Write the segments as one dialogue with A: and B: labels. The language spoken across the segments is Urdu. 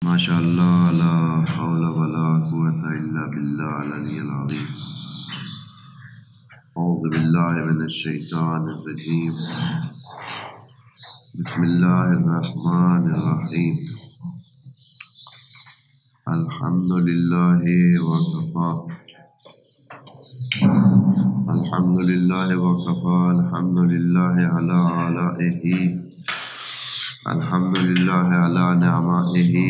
A: ماشاء اللہ لا حول ولا قوۃ الا باللہ العلی العظیم۔ اعوذ باللہ من الشیطان الرجیم، بسم اللہ الرحمن الرحیم۔ الحمد للہ وکفی، الحمد للہ وکفی، الحمد للہ علی آلائہ، الحمد للہ علی نعمائہ،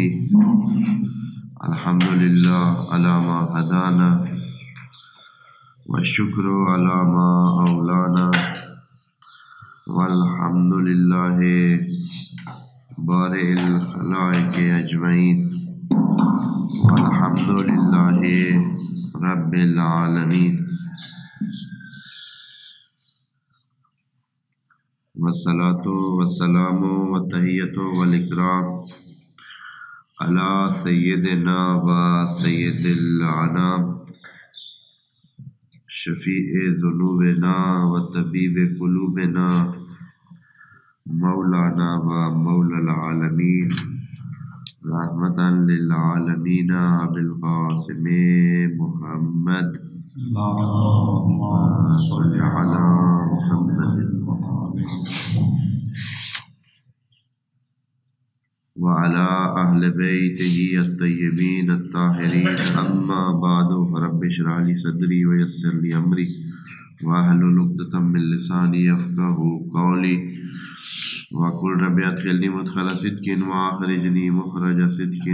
A: الحمد للہ علی ما ہدانا، والشکر علی ما اولانا، والحمد للہ بارئ الخلائق اجمعین، والحمد للہ رب العالمین، والصلاۃ والسلام والتحیۃ والاکرام علی سیدنا و سید الانام، شفیع ذنوبنا و طبیب قلوبنا، مولانا و مولا العالمین، رحمتا للعالمین، بالقاسم محمد، اللہم صل علی محمد وعلى أهل بيته الطيبين الطاهرين، أما بعد فرب اشرح لي صدري ويسر لي أمري واحلل عقدة من لساني يفقهوا قولي، وقل رب ادخلني مدخل صدق وأخرجني مخرج صدق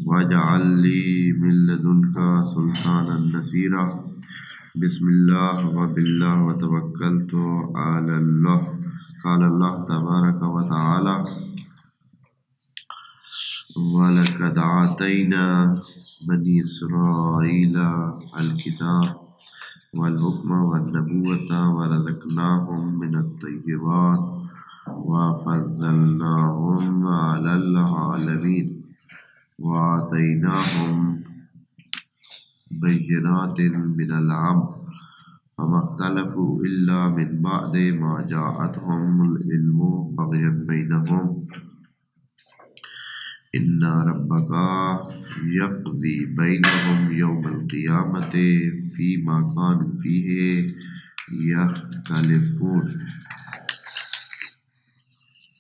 A: واجعل لي من لدنك سلطانا نصيرا۔ بسم اللہ وباللہ وتوکلت علی اللہ۔ قال اللہ تبارک و تعالی: وَلَقَدْ آتَيْنَا بَنِي إِسْرَائِيلَ الْكِتَابَ وَالْحُكْمَ وَالنُّبُوَّةَ وَرَزَقْنَاهُم مِّنَ الطَّيِّبَاتِ وَفَضَّلْنَاهُمْ عَلَى الْعَالَمِينَ وَآتَيْنَاهُم بَيِّنَاتٍ مِّنَ الْأَمْرِ فَمَا اخْتَلَفُوا إِلَّا مِن بَعْدِ مَا جَاءَتْهُمُ الْعِلْمُ بَغْيًا بَيْنَهُمْ إِنَّ رَبَّكَ يَقْضِي بَيْنَهُمْ يَوْمَ الْقِيَامَةِ فِيمَا كَانُوا فِيهِ يَخْتَلِفُونَ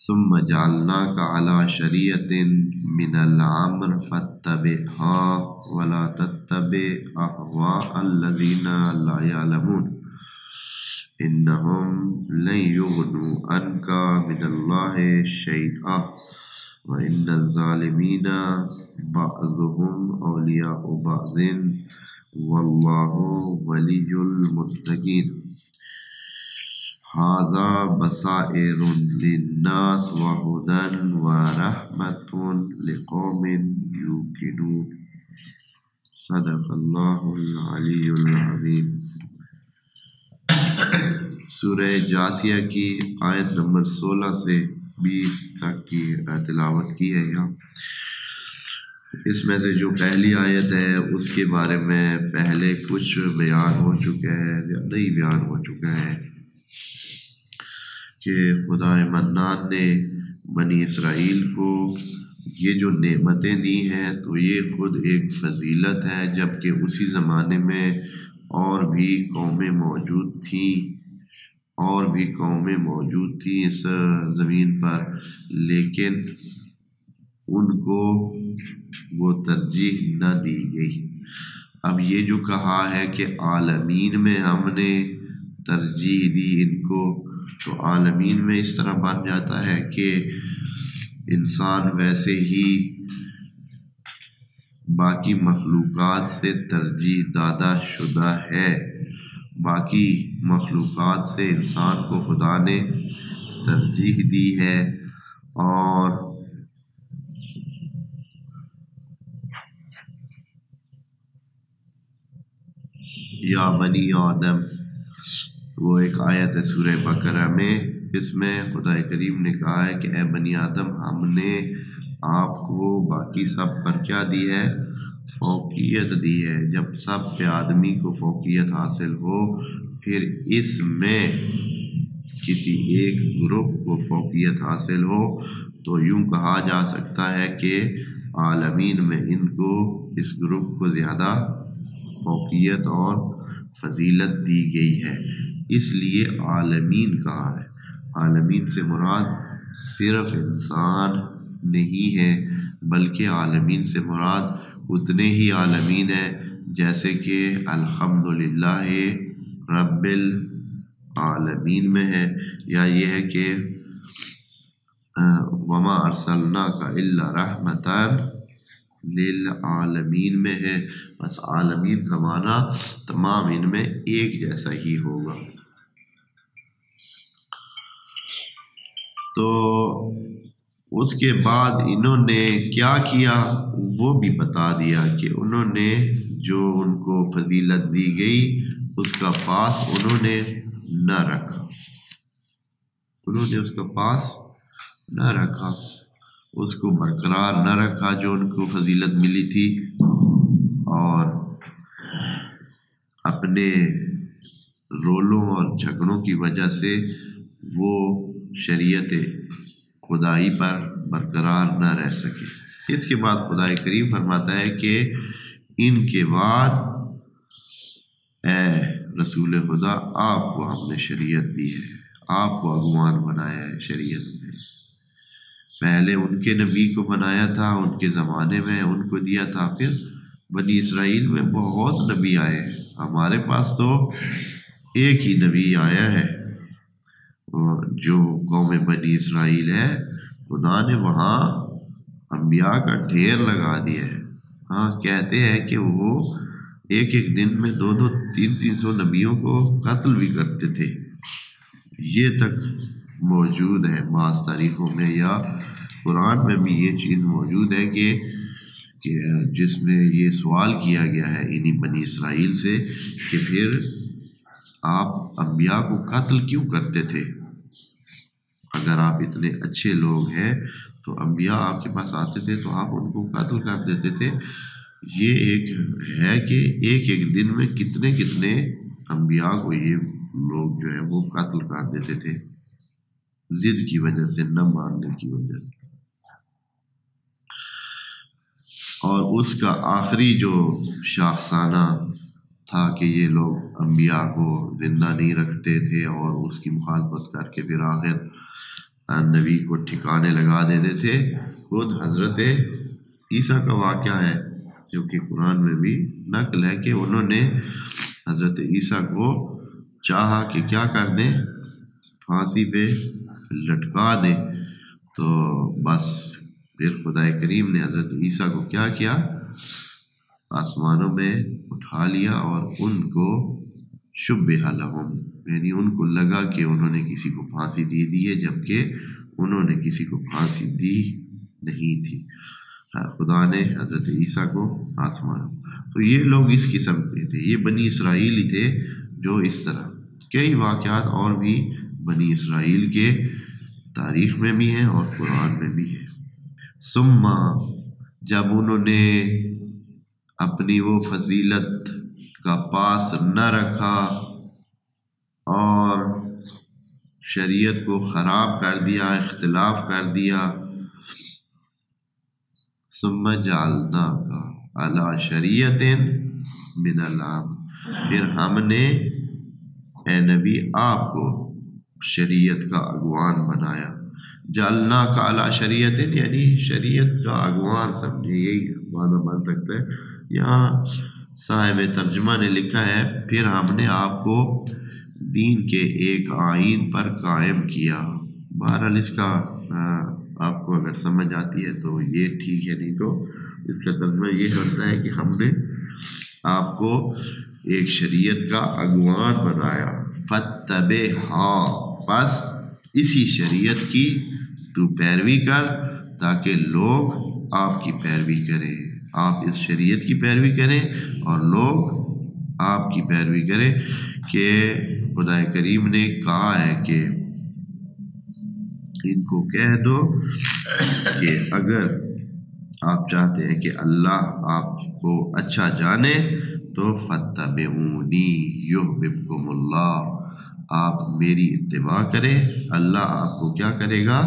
A: ثُمَّ جَعَلْنَاكَ عَلَى شَرِيعَةٍ مِّنَ الْأَمْرِ فَاتَّبِعْهَا وَلَا تَتَّبِعْ أَهْوَاءَ الَّذِينَ لَا يَعْلَمُونَ إِنَّهُمْ لَن يُغْنُوا عَنكَ مِنَ اللَّهِ شَيْئًا وَإِنَّ الظَّالِمِينَ بَعْضُهُمْ أَوْلِيَاءُ بَعْضٍ وَاللَّهُ وَلِيُّ الْمُتَّقِينَ۔ هَذَا بَصَائِرُ لِلنَّاسِ وَهُدًى وَرَحْمَةٌ لِقَوْمٍ يُوقِنُونَ۔ صدق اللہ العلی العظیم۔ سورہ جاثیہ کی آیت نمبر 16 سے 20 تک کی تلاوت کی ہے یہاں۔ اس میں سے جو پہلی آیت ہے اس کے بارے میں پہلے کچھ بیان ہو چکا ہے، زیادہ ہی بیان ہو چکا ہے کہ خدا منان نے بنی اسرائیل کو یہ جو نعمتیں دی ہیں تو یہ خود ایک فضیلت ہے، جبکہ اسی زمانے میں اور بھی قومیں موجود تھیں اس زمین پر، لیکن ان کو وہ ترجیح نہ دی گئی۔ اب یہ جو کہا ہے کہ عالمین میں ہم نے ترجیح دی ان کو، تو عالمین میں اس طرح بن جاتا ہے کہ انسان ویسے ہی باقی مخلوقات سے ترجیح دادا شدہ ہے، باقی مخلوقات سے انسان کو خدا نے ترجیح دی ہے۔ اور یا بنی آدم، وہ ایک آیت ہے سورہ بقرہ میں، اس میں خدا کریم نے کہا ہے کہ اے بنی آدم، ہم نے آپ کو باقی سب پر کیا دی ہے؟ فوقیت دی ہے۔ جب سب پہ آدمی کو فوقیت حاصل ہو، پھر اس میں کسی ایک گروپ کو فوقیت حاصل ہو تو یوں کہا جا سکتا ہے کہ عالمین میں ان کو اس گروپ کو زیادہ فوقیت اور فضیلت دی گئی ہے، اس لیے عالمین کہا ہے۔ عالمین سے مراد صرف انسان نہیں ہے، بلکہ عالمین سے مراد اتنے ہی عالمین ہیں جیسے کہ الحمدللہ رب العالمین میں ہے، یا یہ ہے کہ وما ارسلناک الا رحمتا للعالمین میں ہے۔ بس عالمین کا معنی تمام ان میں ایک جیسا ہی ہوگا۔ تو اس کے بعد انہوں نے کیا کیا وہ بھی بتا دیا کہ انہوں نے جو ان کو فضیلت دی گئی اس کا پاس انہوں نے نہ رکھا، انہوں نے اس کا پاس نہ رکھا، اس کو برقرار نہ رکھا جو ان کو فضیلت ملی تھی، اور اپنے رولوں اور جھگڑوں کی وجہ سے وہ شریعت خدائی پر برقرار نہ رہ سکے۔ اس کے بعد خدا کریم فرماتا ہے کہ ان کے بعد اے رسول خدا آپ کو ہم نے شریعت دی ہے، آپ کو اگوان بنایا ہے شریعت میں۔ پہلے ان کے نبی کو بنایا تھا، ان کے زمانے میں ان کو دیا تھا، پھر بنی اسرائیل میں بہت نبی آئے ہیں، ہمارے پاس تو ایک ہی نبی آیا ہے۔ جو قوم بنی اسرائیل ہے خدا نے وہاں انبیاء کا ڈھیر لگا دیا ہے۔ ہاں کہتے ہیں کہ وہ ایک ایک دن میں 200-300 نبیوں کو قتل بھی کرتے تھے، یہ تک موجود ہے بعض تاریخوں میں، یا قرآن میں بھی یہ چیز موجود ہے کہ جس میں یہ سوال کیا گیا ہے انہی بنی اسرائیل سے کہ پھر آپ انبیاء کو قتل کیوں کرتے تھے؟ اگر آپ اتنے اچھے لوگ ہیں تو انبیاء آپ کے پاس آتے تھے تو آپ ان کو قتل کر دیتے تھے۔ یہ ایک ہے کہ ایک ایک دن میں کتنے کتنے انبیاء کو یہ لوگ جو ہے وہ قتل کر دیتے تھے، ضد کی وجہ سے، نہ ماننے کی وجہ سے۔ اور اس کا آخری جو شاخسانہ تھا کہ یہ لوگ انبیاء کو زندہ نہیں رکھتے تھے اور اس کی مخالفت کر کے پھر آخر نبی کو ٹھکانے لگا دیتے تھے، خود حضرت عیسیٰ کا واقعہ ہے جو کہ قرآن میں بھی نقل ہے کہ انہوں نے حضرت عیسیٰ کو چاہا کہ کیا کر دیں، پھانسی پہ لٹکا دیں، تو بس پھر خدا کریم نے حضرت عیسیٰ کو کیا کیا، آسمانوں میں اٹھا لیا اور ان کو شبہ لہم، یعنی ان کو لگا کہ انہوں نے کسی کو پھانسی دے دی ہے، جبکہ انہوں نے کسی کو پھانسی دی نہیں تھی۔ خدا نے حضرت عیسیٰ کو آسمانوں، تو یہ لوگ اس قسم کے تھے، یہ بنی اسرائیل ہی تھے جو اس طرح۔ کئی واقعات اور بھی بنی اسرائیل کے تاریخ میں بھی ہیں اور قرآن میں بھی ہیں۔ ثم، جب انہوں نے اپنی وہ فضیلت کا پاس نہ رکھا اور شریعت کو خراب کر دیا، اختلاف کر دیا، ثم جعلناک علی شریعت من الامر، پھر ہم نے اے نبی آپ کو شریعت کا اگوان بنایا۔ جعلناک علی شریعت یعنی شریعت کا اگوان سمجھے، یہی معنی بن سکتا ہے۔ یہاں صاحب ترجمہ نے لکھا ہے پھر ہم نے آپ کو دین کے ایک آئین پر قائم کیا۔ بہرحال اس کا آپ کو اگر سمجھ آتی ہے تو یہ ٹھیک ہے، نہیں تو اس کا ترجمہ یہ ہوتا ہے کہ ہم نے آپ کو ایک شریعت کا اگوان بنایا، فاتبعھا، بس اسی شریعت کی تو پیروی کر تاکہ لوگ آپ کی پیروی کریں، آپ اس شریعت کی پیروی کریں اور لوگ آپ کی پیروی کریں۔ کہ خدا کریم نے کہا ہے کہ ان کو کہہ دو کہ اگر آپ چاہتے ہیں کہ اللہ آپ کو اچھا جانے تو فاتبعونی یحببکم اللہ، آپ میری اتباع کریں، اللہ آپ کو کیا کرے گا،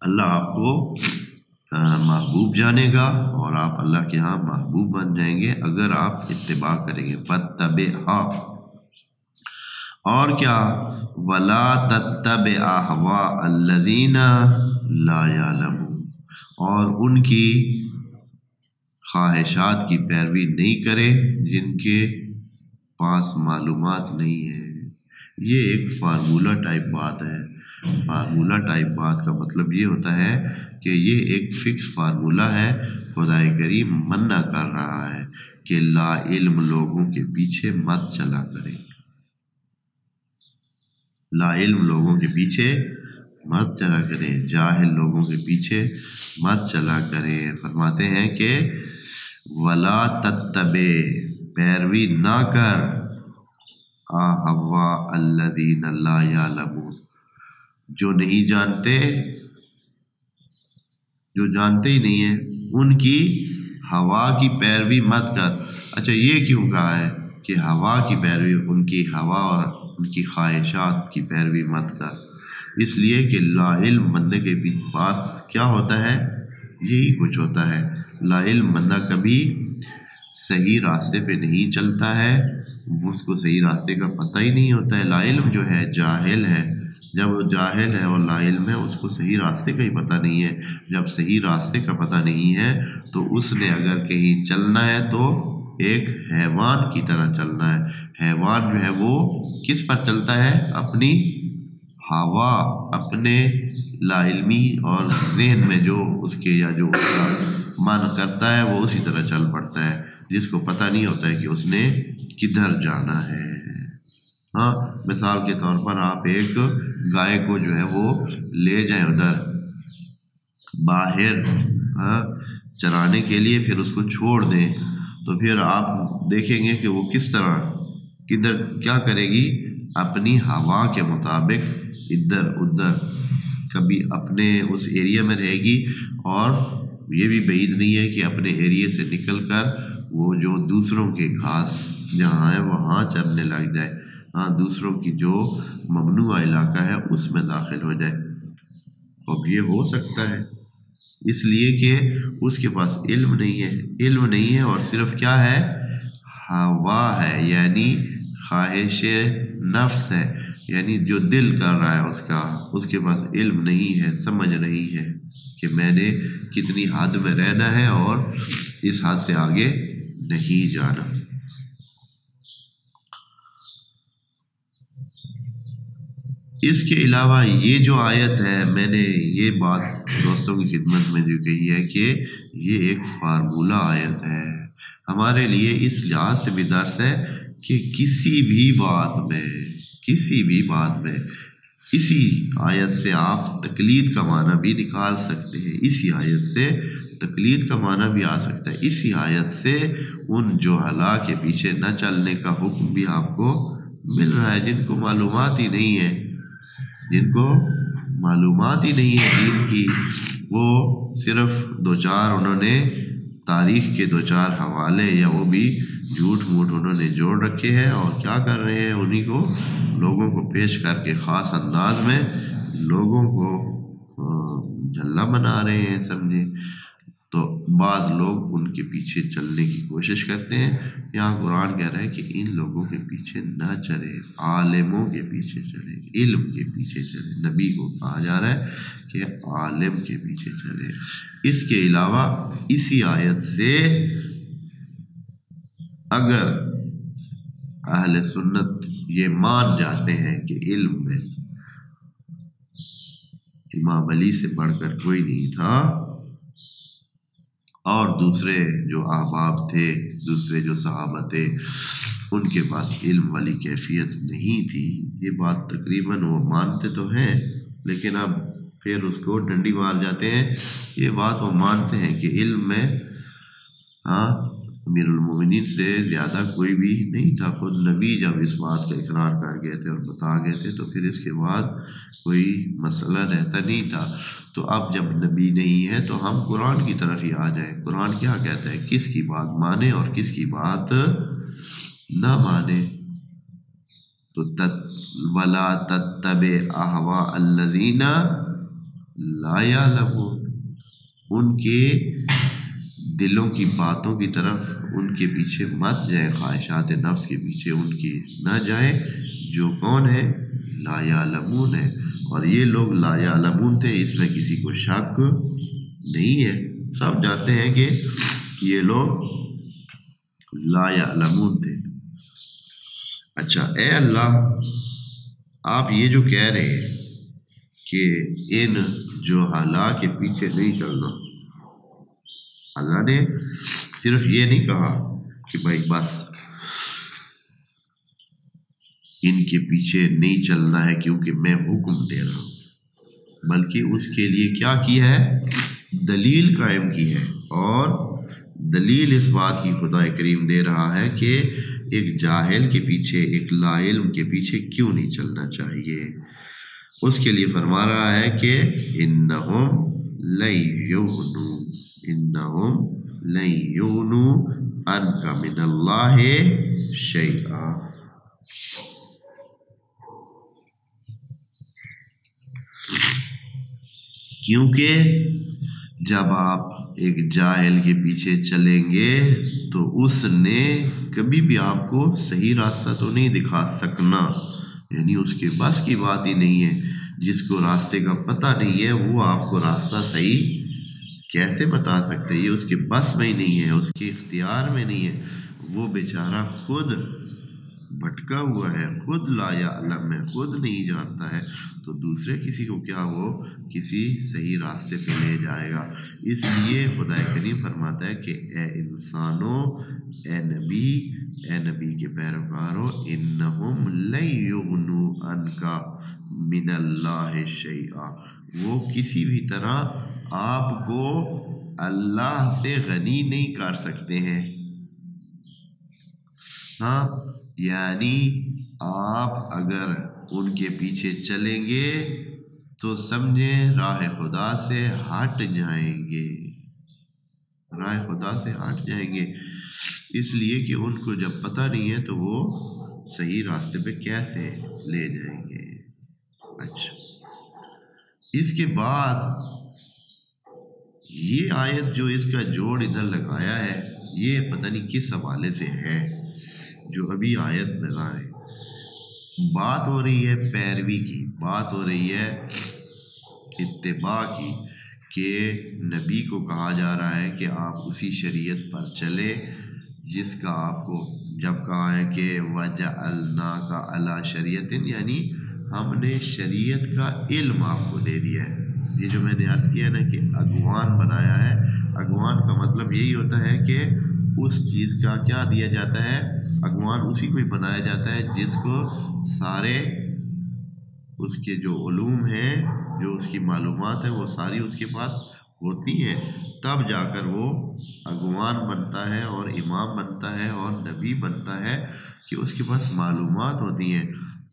A: اللہ آپ کو محبوب جانے گا اور آپ اللہ کے ہاں محبوب بن جائیں گے اگر آپ اتباع کریں گے. فاتبعھا، اور کیا، ولا تتبع اہواء الذین لا یعلمون، اور ان کی خواہشات کی پیروی نہیں کرے جن کے پاس معلومات نہیں ہے. یہ ایک فارمولہ ٹائپ بات ہے. فارمولہ ٹائپ بات کا مطلب یہ ہوتا ہے کہ یہ ایک فکس فارمولہ ہے. خدائے کریم منع کر رہا ہے کہ لا علم لوگوں کے پیچھے مت چلا کریں، لا علم لوگوں کے پیچھے مت چلا کریں، جاہل لوگوں کے پیچھے مت چلا کریں. فرماتے ہیں کہ ولا تتبع، پیروی نہ کر، اہواء الذین لا یعلمون، جو نہیں جانتے، جو جانتے ہی نہیں ہیں، ان کی ہوا کی پیروی مت کر. اچھا یہ کیوں کہا ہے کہ ہوا کی پیروی، ان کی ہوا اور ان کی خواہشات کی پیروی مت کر؟ اس لیے کہ لا علم بندے کے پاس کیا ہوتا ہے؟ یہی کچھ ہوتا ہے. لا علم بندہ کبھی صحیح راستے پہ نہیں چلتا ہے، اس کو صحیح راستے کا پتہ ہی نہیں ہوتا ہے. لا علم جو ہے جاہل ہے. جب وہ جاہل ہے اور لا علم ہے، اس کو صحیح راستے کا ہی پتہ نہیں ہے. جب صحیح راستے کا پتہ نہیں ہے تو اس نے اگر کہیں چلنا ہے تو ایک حیوان کی طرح چلنا ہے. حیوان جو ہے وہ کس پر چلتا ہے؟ اپنی ہوا، اپنے لا علمی اور ذہن میں جو اس کے یا جو اس کا من کرتا ہے وہ اسی طرح چل پڑتا ہے، جس کو پتہ نہیں ہوتا ہے کہ اس نے کدھر جانا ہے. ہاں، مثال کے طور پر آپ ایک گائے کو جو ہے وہ لے جائیں ادھر باہر چرانے کے لیے، پھر اس کو چھوڑ دیں، تو پھر آپ دیکھیں گے کہ وہ کس طرح کدھر کیا کرے گی. اپنی ہوا کے مطابق ادھر ادھر، کبھی اپنے اس ایریا میں رہے گی، اور یہ بھی بعید نہیں ہے کہ اپنے ایریے سے نکل کر وہ جو دوسروں کے گھاس جہاں ہے وہاں چرنے لگ جائے. ہاں، دوسروں کی جو ممنوع علاقہ ہے اس میں داخل ہو جائے. اب یہ ہو سکتا ہے اس لیے کہ اس کے پاس علم نہیں ہے. علم نہیں ہے اور صرف کیا ہے؟ ہوا ہے، یعنی خواہش نفس ہے، یعنی جو دل کر رہا ہے اس کے پاس علم نہیں ہے، سمجھ نہیں ہے کہ میں نے کتنی حد میں رہنا ہے اور اس حد سے آگے نہیں جانا. اس کے علاوہ یہ جو آیت ہے، میں نے یہ بات دوستوں کی خدمت میں جو کہی ہے کہ یہ ایک فارمولہ آیت ہے. ہمارے لیے اس لحاظ سے بھی درس ہے کہ کسی بھی بات میں اسی آیت سے آپ تقلید کا معنی بھی نکال سکتے ہیں. اسی آیت سے تقلید کا معنی بھی آ سکتا ہے. اسی آیت سے ان جہلا کے پیچھے نہ چلنے کا حکم بھی آپ کو مل رہا ہے، جن کو معلومات ہی نہیں ہے، جن کو معلومات ہی نہیں ہے دین کی. وہ صرف دو چار انہوں نے تاریخ کے دو چار حوالے یا وہ بھی جھوٹ موٹ انہوں نے جوڑ رکھے ہیں، اور کیا کر رہے ہیں، انہی کو لوگوں کو پیش کر کے خاص انداز میں لوگوں کو جھلا بنا رہے ہیں، سمجھے. تو بعض لوگ ان کے پیچھے چلنے کی کوشش کرتے ہیں. یہاں قرآن کہہ رہا ہے کہ ان لوگوں کے پیچھے نہ چلے، عالموں کے پیچھے چلے، علم کے پیچھے چلے. نبی کو کہا جا رہا ہے کہ عالم کے پیچھے چلے. اس کے علاوہ اسی آیت سے اگر اہل سنت یہ مان جاتے ہیں کہ علم میں امام علی سے بڑھ کر کوئی نہیں تھا، اور دوسرے جو احباب تھے، دوسرے جو صحابہ تھے، ان کے پاس علم والی کیفیت نہیں تھی، یہ بات تقریباً وہ مانتے تو ہیں، لیکن اب پھر اس کو ڈنڈی مار جاتے ہیں. یہ بات وہ مانتے ہیں کہ علم میں امیر المومنین سے زیادہ کوئی بھی نہیں تھا. خود نبی جب اس بات کا اقرار کر گئے تھے اور بتا گئے تھے تو پھر اس کے بعد کوئی مسئلہ رہتا نہیں تھا. تو اب جب نبی نہیں ہے تو ہم قرآن کی طرف ہی آ جائیں. قرآن کیا کہتا ہے، کس کی بات مانے اور کس کی بات نہ مانے. تو وَلَا تَتَّبِعْ أَهْوَاءَ الَّذِينَ لا یعلمون، ان کے دلوں کی باتوں کی طرف ان کے پیچھے مت جائیں، خواہشات نفس کے پیچھے ان کی نہ جائیں، جو کون ہے؟ لا یعلمون ہے۔ اور یہ لوگ لا یعلمون تھے، اس میں کسی کو شک نہیں ہے، سب جانتے ہیں کہ یہ لوگ لا یعلمون تھے۔ اچھا اے اللہ، آپ یہ جو کہہ رہے ہیں کہ ان جو ہلاک کے پیچھے نہیں چلنا، اللہ نے صرف یہ نہیں کہا کہ بھائی بس ان کے پیچھے نہیں چلنا ہے کیونکہ میں حکم دے رہا ہوں، بلکہ اس کے لیے کیا کی ہے؟ دلیل قائم کی ہے۔ اور دلیل اس بات کی خدا کریم دے رہا ہے کہ ایک جاہل کے پیچھے، ایک لا علم کے پیچھے کیوں نہیں چلنا چاہیے۔ اس کے لیے فرما رہا ہے کہ انہم لن یغنوا، انہم لن یغنوا عنک من اللہ شیئا۔ کیونکہ جب آپ ایک جاہل کے پیچھے چلیں گے تو اس نے کبھی بھی آپ کو صحیح راستہ تو نہیں دکھا سکنا، یعنی اس کے بس کی بات ہی نہیں ہے۔ جس کو راستے کا پتہ نہیں ہے وہ آپ کو راستہ صحیح کیسے بتا سکتے؟ یہ اس کے بس میں ہی نہیں ہے، اس کے اختیار میں نہیں ہے، وہ بیچارہ خود بھٹکا ہوا ہے، خود لا یعلم ہے، خود نہیں جانتا ہے، تو دوسرے کسی کو کیا وہ کسی صحیح راستے پہ لے جائے گا۔ اس لیے خدا کریم فرماتا ہے کہ اے انسانوں، اے نبی کے پیروکاروں، انہم لن یغنوا عنک من اللہ شیئا، وہ کسی بھی طرح آپ کو اللہ سے غنی نہیں کر سکتے ہیں۔ ہاں، یعنی آپ اگر ان کے پیچھے چلیں گے تو سمجھیں راہ خدا سے ہٹ جائیں گے، راہ خدا سے ہٹ جائیں گے، اس لیے کہ ان کو جب پتہ نہیں ہے تو وہ صحیح راستے پہ کیسے لے جائیں گے۔ اچھا، اس کے بعد یہ آیت جو اس کا جوڑ ادھر لگایا ہے، یہ پتہ نہیں کس حوالے سے ہے جو ابھی آیت لگا ہے۔ بات ہو رہی ہے پیروی کی، بات ہو رہی ہے اتباع کی، کہ نبی کو کہا جا رہا ہے کہ آپ اسی شریعت پر چلے جس کا آپ کو جب کہا ہے کہ وَجَعَلْنَاكَ عَلَىٰ شَرِيَةٍ، یعنی ہم نے شریعت کا علم آپ کو دے دیا ہے۔ یہ جو میں نے عرض کیا نا کہ اگوان بنایا ہے، اگوان کا مطلب یہی ہوتا ہے کہ اس چیز کا کیا دیا جاتا ہے؟ اگوان اسی کو بنایا جاتا ہے جس کو سارے اس کے جو علوم ہیں، جو اس کی معلومات ہیں، وہ ساری اس کے پاس ہوتی ہیں، تب جا کر وہ اگوان بنتا ہے اور امام بنتا ہے اور نبی بنتا ہے، کہ اس کے پاس معلومات ہوتی ہیں۔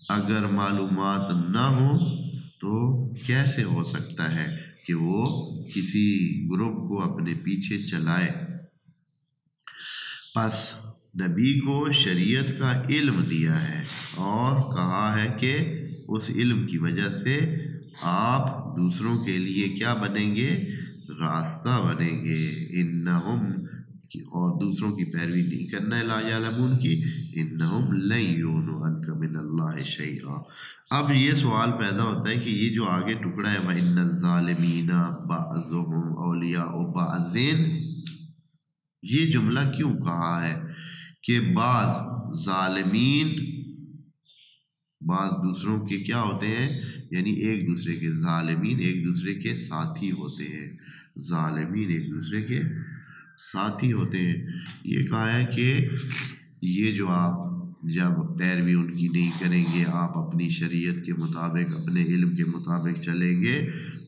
A: اگر معلومات نہ ہوں تو کیسے ہو سکتا ہے کہ وہ کسی گروپ کو اپنے پیچھے چلائے؟ پس نبی کو شریعت کا علم دیا ہے اور کہا ہے کہ اس علم کی وجہ سے آپ دوسروں کے لیے کیا بنیں گے؟ راستہ بنیں گے۔ انہم، اور دوسروں کی پیروی نہیں کرنا ہے لا یعلمون کی، انہم لن یغنوا عنک من اللہ شیئا۔ اب یہ سوال پیدا ہوتا ہے کہ یہ جو آگے ٹکڑا ہے وَإِنَّ الظَّالِمِينَ بَعْضُهُمْ أَوْلِيَاءُ بَعْضٍ، یہ جملہ کیوں کہا ہے کہ بعض ظالمین بعض دوسروں کے کیا ہوتے ہیں؟ یعنی ایک دوسرے کے، ظالمین ایک دوسرے کے ساتھی ہوتے ہیں، ظالمین ایک دوسرے کے ساتھی ہوتے ہیں۔ یہ کہا ہے کہ یہ جو آپ جب پیروی ان کی نہیں کریں گے، آپ اپنی شریعت کے مطابق، اپنے علم کے مطابق چلیں گے،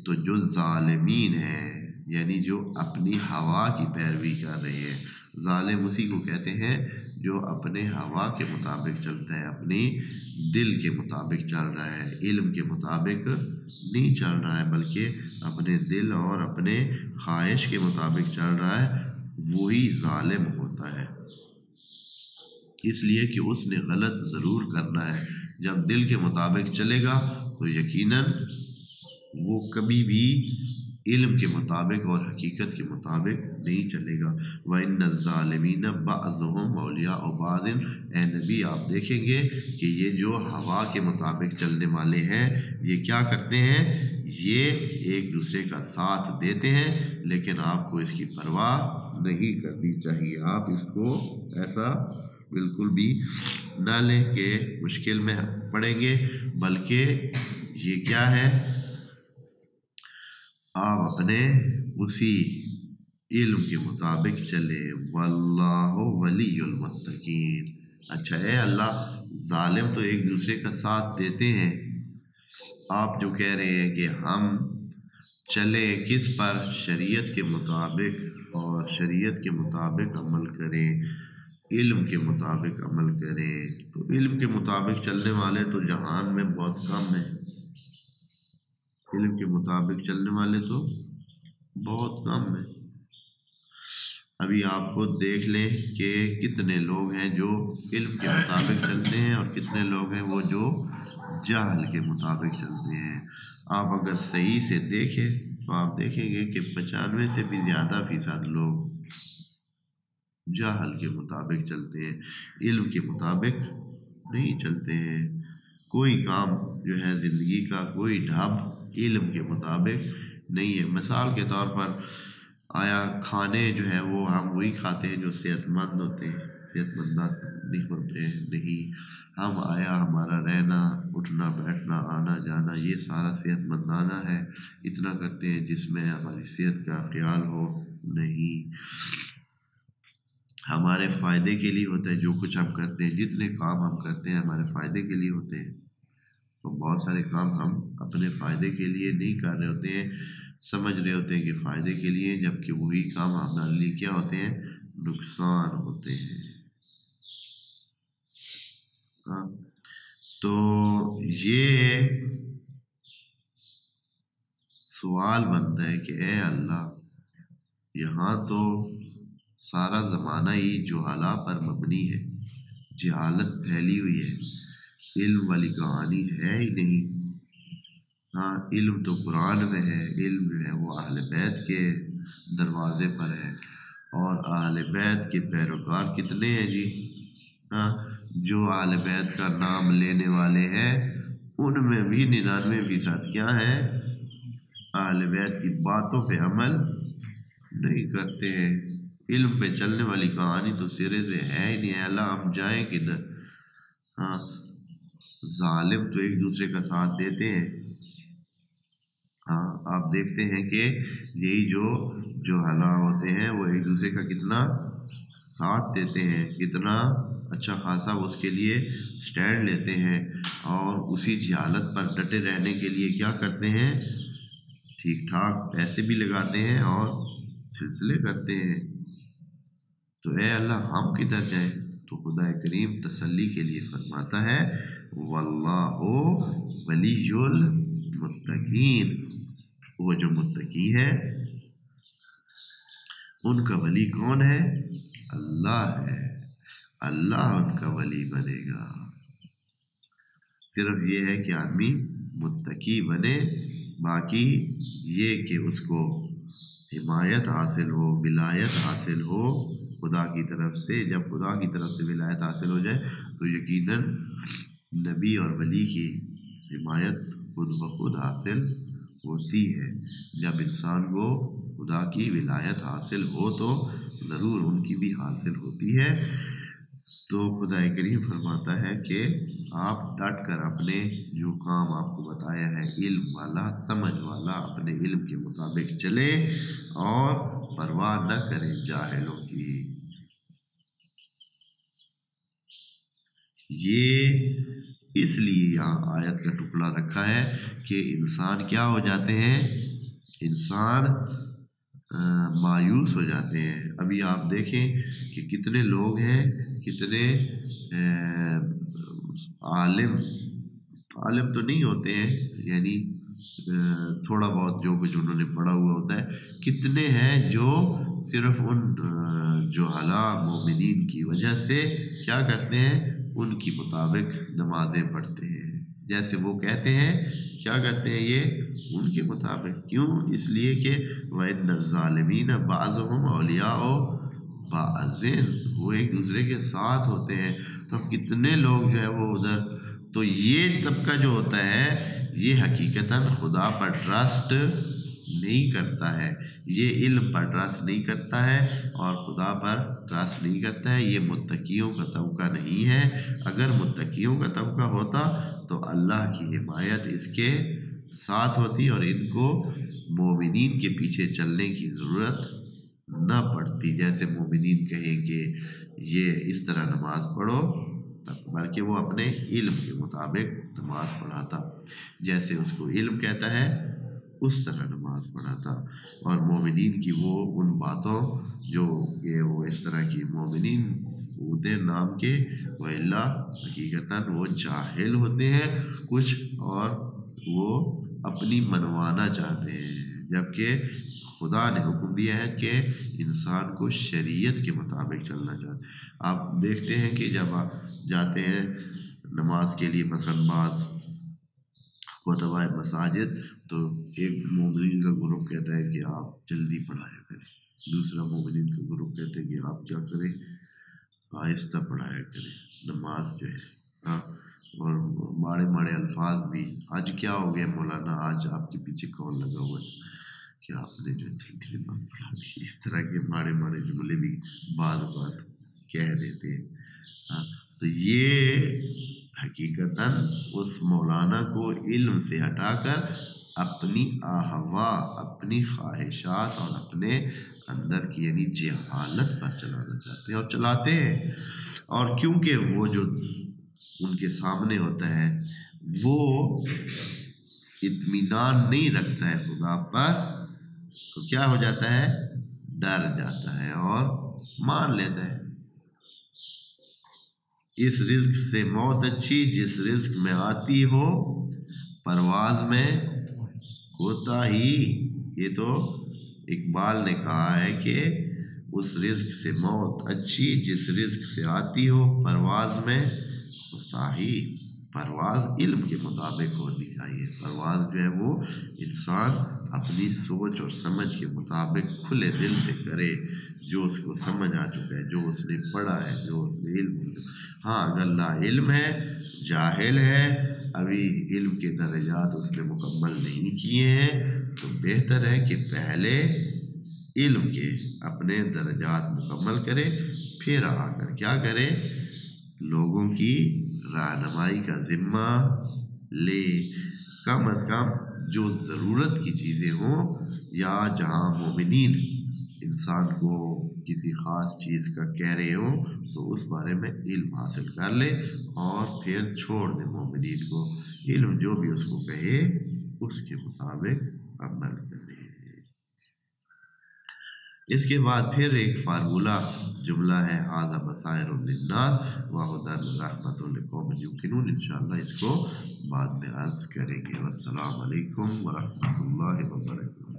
A: تو جو ظالمین ہیں، یعنی جو اپنی ہوا کی پیروی کر رہے ہیں، ظالم اسی کو کہتے ہیں جو اپنے ہوا کے مطابق چلتا ہے، اپنی دل کے مطابق چل رہا ہے، علم کے مطابق نہیں چل رہا ہے، بلکہ اپنے دل اور اپنے خواہش کے مطابق چل رہا ہے، وہی ظالم ہوتا ہے۔ اس لیے کہ اس نے غلط ضرور کرنا ہے، جب دل کے مطابق چلے گا تو یقیناً وہ کبھی بھی علم کے مطابق اور حقیقت کے مطابق نہیں چلے گا۔ وَإِنَّ الظَّالِمِينَ بَعْضُهُمْ أَوْلِيَاءُ بَعْضٍ، اے نبی آپ دیکھیں گے کہ یہ جو ہوا کے مطابق چلنے والے ہیں یہ کیا کرتے ہیں، یہ ایک دوسرے کا ساتھ دیتے ہیں، لیکن آپ کو اس کی پرواہ نہیں کرنی چاہیے۔ آپ اس کو ایسا بالکل بھی نہ لیں کہ مشکل میں پڑیں گے، بلکہ یہ کیا ہے، آپ اپنے اسی علم کے مطابق چلے۔ واللہ ولی المتقین۔ اچھا اے اللہ، ظالم تو ایک دوسرے کا ساتھ دیتے ہیں، آپ جو کہہ رہے ہیں کہ ہم چلے کس پر، شریعت کے مطابق، اور شریعت کے مطابق عمل کریں، علم کے مطابق عمل کریں، تو علم کے مطابق چلنے والے تو جہان میں بہت کم ہیں، علم کے مطابق چلنے والے تو بہت کم ہیں۔ ابھی آپ کو دیکھ لیں کہ کتنے لوگ ہیں جو علم کے مطابق چلتے ہیں اور کتنے لوگ ہیں وہ جو جہل کے مطابق چلتے ہیں۔ آپ اگر صحیح سے دیکھیں تو آپ دیکھیں گے کہ 95 سے بھی زیادہ فیصد لوگ جہل کے مطابق چلتے ہیں، علم کے مطابق نہیں چلتے ہیں۔ کوئی کام جو ہے زندگی کا، کوئی ڈھب علم کے مطابق نہیں ہے۔ مثال کے طور پر آیا کھانے جو ہے وہ ہم وہی کھاتے ہیں جو صحت مند ہوتے ہیں، صحت مند نہیں ہوتے ہیں، نہیں، ہم آیا ہمارا رہنا، اٹھنا بیٹھنا، آنا جانا، یہ سارا صحت مندانہ ہے، اتنا کرتے ہیں جس میں ہماری صحت کا خیال ہو، نہیں، ہمارے فائدے کے لیے ہوتا ہے جو کچھ ہم کرتے ہیں، جتنے کام ہم کرتے ہیں ہمارے فائدے کے لیے ہوتے ہیں، تو بہت سارے کام ہم اپنے فائدے کے لیے نہیں کر رہے ہوتے ہیں، سمجھ رہے ہوتے ہیں کہ فائدے کے لیے، جبکہ وہی کام ہمارے لیے کیا ہوتے ہیں، نقصان ہوتے ہیں۔ ہاں، تو یہ سوال بنتا ہے کہ اے اللہ، یہاں تو سارا زمانہ ہی جہالہ پر مبنی ہے، جہالت پھیلی ہوئی ہے، علم والی کہانی ہے ہی نہیں۔ ہاں، علم تو قرآن میں ہے، علم جو ہے وہ اہل بیت کے دروازے پر ہے، اور اہل بیت کے پیروکار کتنے ہیں جی؟ ہاں، جو اہل بیت کا نام لینے والے ہیں ان میں بھی 99% کیا ہے، اہل بیت کی باتوں پہ عمل نہیں کرتے ہیں۔ علم پہ چلنے والی کہانی تو سرے سے ہے ہی نہیں۔ اللہ ہم جائیں کدھر؟ ہاں، ظالم تو ایک دوسرے کا ساتھ دیتے ہیں۔ ہاں، آپ دیکھتے ہیں کہ یہی جو حلا ہوتے ہیں وہ ایک دوسرے کا کتنا ساتھ دیتے ہیں، کتنا اچھا خاصا اس کے لیے سٹینڈ لیتے ہیں، اور اسی جہالت پر ڈٹے رہنے کے لیے کیا کرتے ہیں، ٹھیک ٹھاک پیسے بھی لگاتے ہیں اور سلسلے کرتے ہیں۔ تو اے اللہ ہم کدھر جائیں؟ تو خدا کریم تسلی کے لیے فرماتا ہے واللہ ولی المتقین، وہ جو متقی ہے ان کا ولی کون ہے؟ اللہ ہے، اللہ ان کا ولی بنے گا۔ صرف یہ ہے کہ آدمی متقی بنے، باقی یہ کہ اس کو حمایت حاصل ہو، ولایت حاصل ہو خدا کی طرف سے۔ جب خدا کی طرف سے ولایت حاصل ہو جائے تو یقیناً نبی اور ولی کی حمایت خود بخود حاصل ہوتی ہے۔ جب انسان کو خدا کی ولایت حاصل ہو تو ضرور ان کی بھی حاصل ہوتی ہے۔ تو خدا کریم فرماتا ہے کہ آپ ڈٹ کر اپنے جو کام آپ کو بتایا ہے علم والا، سمجھ والا، اپنے علم کے مطابق چلے اور پرواہ نہ کریں جاہلوں کی۔ یہ اس لیے یہاں آیت کا ٹکڑا رکھا ہے کہ انسان کیا ہو جاتے ہیں، انسان مایوس ہو جاتے ہیں۔ ابھی آپ دیکھیں کہ کتنے لوگ ہیں، کتنے عالم تو نہیں ہوتے ہیں، یعنی تھوڑا بہت جو کچھ انہوں نے پڑھا ہوا ہوتا ہے، کتنے ہیں جو صرف ان جہلا مومنین کی وجہ سے کیا کرتے ہیں، ان کی مطابق نمازیں پڑھتے ہیں۔ جیسے وہ کہتے ہیں، کیا کرتے ہیں، یہ ان کے مطابق. کیوں؟ اس لیے کہ وَإِنَّ الظَّالِمِينَ بَعْضُهُمْ أَوْلِيَاءُ بَعْضٍ، وہ ایک دوسرے کے ساتھ ہوتے ہیں. تو اب کتنے لوگ جو ہے وہ ادھر. تو یہ طبقہ جو ہوتا ہے یہ حقیقتاً خدا پر ٹرسٹ نہیں کرتا ہے، یہ علم پر ٹرسٹ نہیں کرتا ہے اور خدا پر ٹرسٹ نہیں کرتا ہے. یہ متقیوں کا طبقہ نہیں ہے. اگر متقیوں کا طبقہ ہوتا تو اللہ کی حمایت اس کے ساتھ ہوتی اور ان کو مومنین کے پیچھے چلنے کی ضرورت نہ پڑتی. جیسے مومنین کہیں کہ یہ اس طرح نماز پڑھو، بلکہ وہ اپنے علم کے مطابق نماز پڑھاتا، جیسے اس کو علم کہتا ہے اس طرح نماز پڑھاتا. اور مومنین کی وہ ان باتوں جو کہ وہ اس طرح کی مومنین ہوتے نام کے، وہ اللہ حقیقتاً وہ جاہل ہوتے ہیں کچھ، اور وہ اپنی منوانا چاہتے ہیں، جبکہ خدا نے حکم دیا ہے کہ انسان کو شریعت کے مطابق چلنا چاہتے. آپ دیکھتے ہیں کہ جب آپ جاتے ہیں نماز کے لیے مثلاً بعض خطبہ مساجد، تو ایک مومنین کا گروپ کہتا ہے کہ آپ جلدی پڑھایا کریں، دوسرا مومنین کا گروپ کہتے ہیں کہ آپ کیا کریں، آہستہ پڑھایا کریں نماز جو ہے. اور ماڑے ماڑے الفاظ بھی، آج کیا ہو گیا مولانا، آج آپ کے پیچھے کون لگا ہوا ہے کہ آپ نے جو جلدی نماز پڑھا دی. اس طرح کے ماڑے ماڑے جملے بھی بعض بات کہہ دیتے ہیں. تو یہ حقیقتاً اس مولانا کو علم سے ہٹا کر اپنی آہوا، اپنی خواہشات اور اپنے اندر کی یعنی جہالت پر چلانا چاہتے ہیں اور چلاتے ہیں. اور کیونکہ وہ جو ان کے سامنے ہوتا ہے وہ اطمینان نہیں رکھتا ہے خدا پر، تو کیا ہو جاتا ہے، ڈر جاتا ہے اور مان لیتا ہے. اس رزق سے موت اچھی جس رزق میں آتی ہو پرواز میں کوتاہی. یہ تو اقبال نے کہا ہے کہ اس رزق سے موت اچھی جس رزق سے آتی ہو پرواز میں کوتاہی. پرواز علم کے مطابق ہونی چاہیے. پرواز جو ہے وہ انسان اپنی سوچ اور سمجھ کے مطابق کھلے دل سے کرے، جو اس کو سمجھ آ چکا ہے، جو اس نے پڑھا ہے، جو اس نے علم. ہاں اگر لا علم ہے، جاہل ہے، ابھی علم کے درجات اس نے مکمل نہیں کیے ہیں، تو بہتر ہے کہ پہلے علم کے اپنے درجات مکمل کرے، پھر آ کر کیا کرے، لوگوں کی رہنمائی کا ذمہ لے. کم از کم جو ضرورت کی چیزیں ہوں یا جہاں مومنین انسان کو کسی خاص چیز کا کہہ رہے ہوں تو اس بارے میں علم حاصل کر لے اور پھر چھوڑ دے مومنین کو. علم جو بھی اس کو کہے اس کے مطابق عمل کرے. اس کے بعد پھر ایک فارمولہ جملہ ہے ھذا بصائر للناس وھدی ورحمۃ لقوم یوقنون. انشاءاللہ اس کو بعد میں عرض کریں گے. والسلام علیکم ورحمۃ اللہ وبرکاتہ.